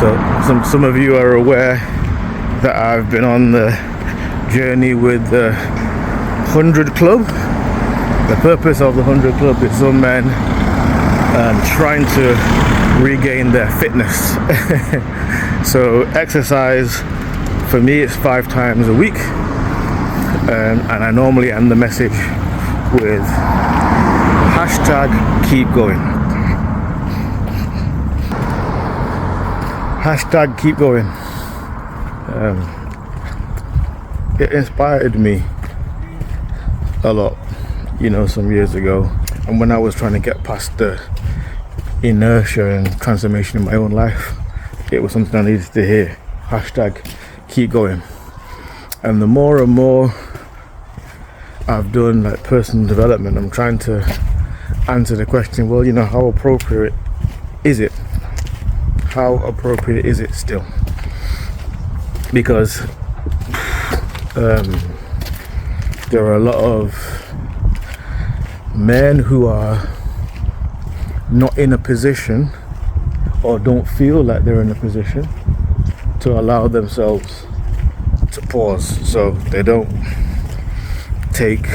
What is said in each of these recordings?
So some of you are aware that I've been on the journey with the 100 Club. The purpose of the 100 Club is some men trying to regain their fitness. So exercise for me is 5 times a week, and I normally end the message with hashtag keep going. Hashtag keep going. It inspired me a lot, some years ago, and when I was trying to get past the inertia and transformation in my own life, it was something I needed to hear. Hashtag keep going. And the more and more I've done like personal development, I'm trying to answer the question, well, how appropriate is it? How appropriate is it still? Because there are a lot of men who are not in a position or don't feel like they're in a position to allow themselves to pause. So they don't take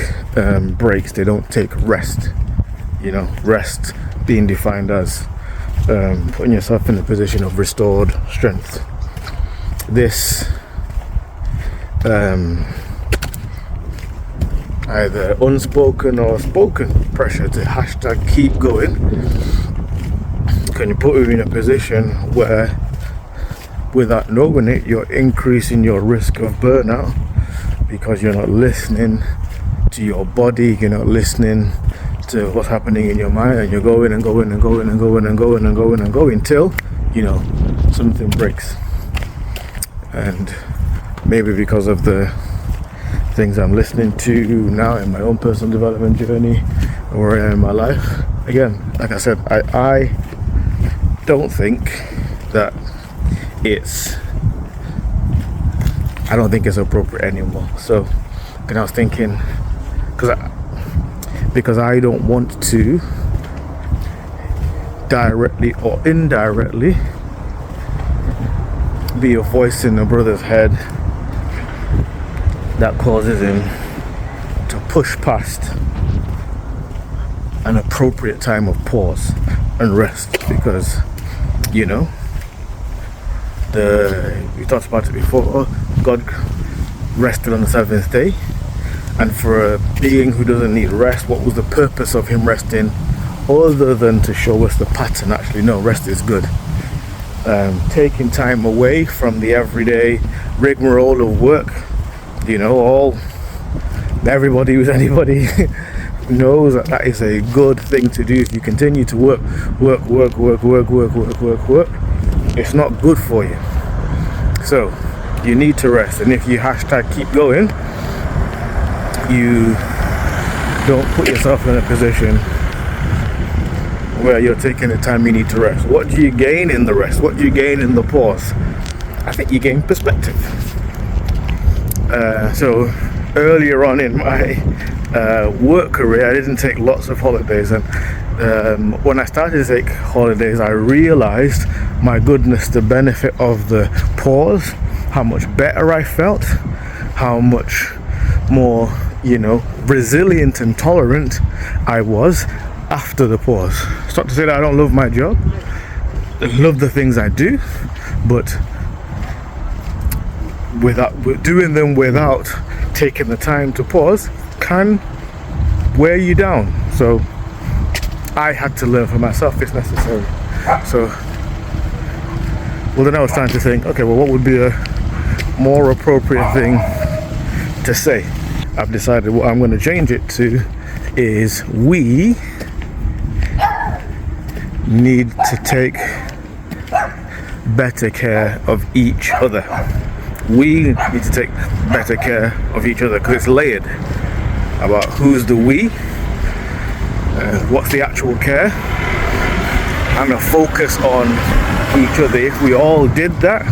breaks, they don't take rest. Rest being defined as putting yourself in a position of restored strength. This either unspoken or spoken pressure to hashtag keep going can put you in a position where, without knowing it, you're increasing your risk of burnout because you're not listening to your body, you're not listening to what's happening in your mind, and you're going and going and going and going and going and going and going till something breaks. And maybe because of the things I'm listening to now in my own personal development journey, where I am in my life, again, like I said, I don't think that I don't think it's appropriate anymore. So then I was thinking, because I don't want to directly or indirectly be a voice in a brother's head that causes him to push past an appropriate time of pause and rest, because we talked about it before. God rested on the 7th day, and for a being who doesn't need rest, what was the purpose of him resting other than to show us the pattern? Actually, no, rest is good. Taking time away from the everyday rigmarole of work, everybody who's anybody knows that is a good thing to do. If you continue to work, it's not good for you. So you need to rest, and if you hashtag keep going, you don't put yourself in a position where you're taking the time you need to rest. What do you gain in the rest? What do you gain in the pause? I think you gain perspective. So earlier on in my work career, I didn't take lots of holidays, and when I started to take holidays, I realized, my goodness, the benefit of the pause, how much better I felt, how much more resilient and tolerant I was after the pause. It's not to say that I don't love my job, I love the things I do, but doing them without taking the time to pause can wear you down. So I had to learn for myself it's necessary. So then I was trying to think, okay, well, what would be a more appropriate thing to say? I've decided what I'm going to change it to is, we need to take better care of each other. We need to take better care of each other, because it's layered about who's the we, what's the actual care, and a focus on each other. If we all did that,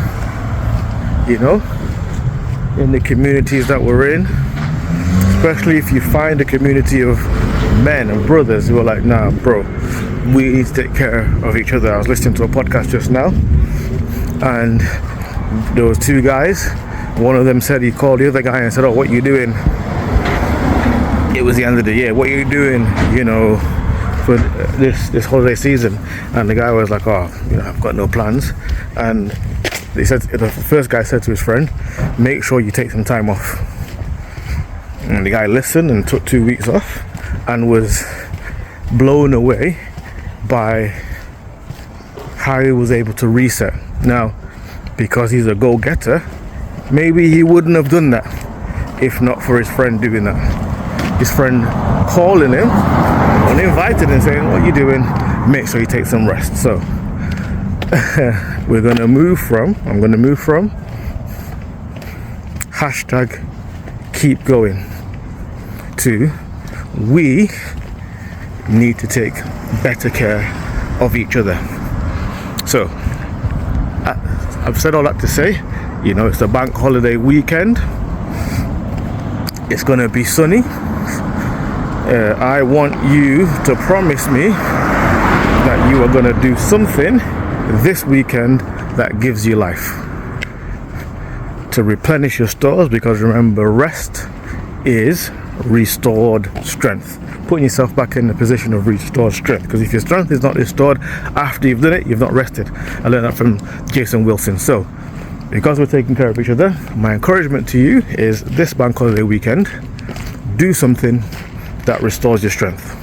in the communities that we're in, especially if you find a community of men and brothers who are like, nah bro, we need to take care of each other. I was listening to a podcast just now, and there was two guys. One of them said he called the other guy and said, "Oh, what you doing?" It was the end of the year. "What are you doing, for this holiday season?" And the guy was like, "Oh, I've got no plans." And they said, the first guy said to his friend, "Make sure you take some time off." And the guy listened and took 2 weeks off, and was blown away by how he was able to reset. Now, because he's a go-getter, maybe he wouldn't have done that if not for his friend doing that. His friend calling him uninvited and saying, "What are you doing? Make sure you take some rest." So I'm gonna move from hashtag keep going to we need to take better care of each other. So I've said all that to say, it's the bank holiday weekend. It's gonna be sunny. I want you to promise me that you are gonna do something this weekend that gives you life, to replenish your stores, because remember, rest is restored strength. Putting yourself back in the position of restored strength, because if your strength is not restored after you've done it, you've not rested. I learned that from Jason Wilson. So because we're taking care of each other, my encouragement to you is this bank holiday weekend, do something that restores your strength.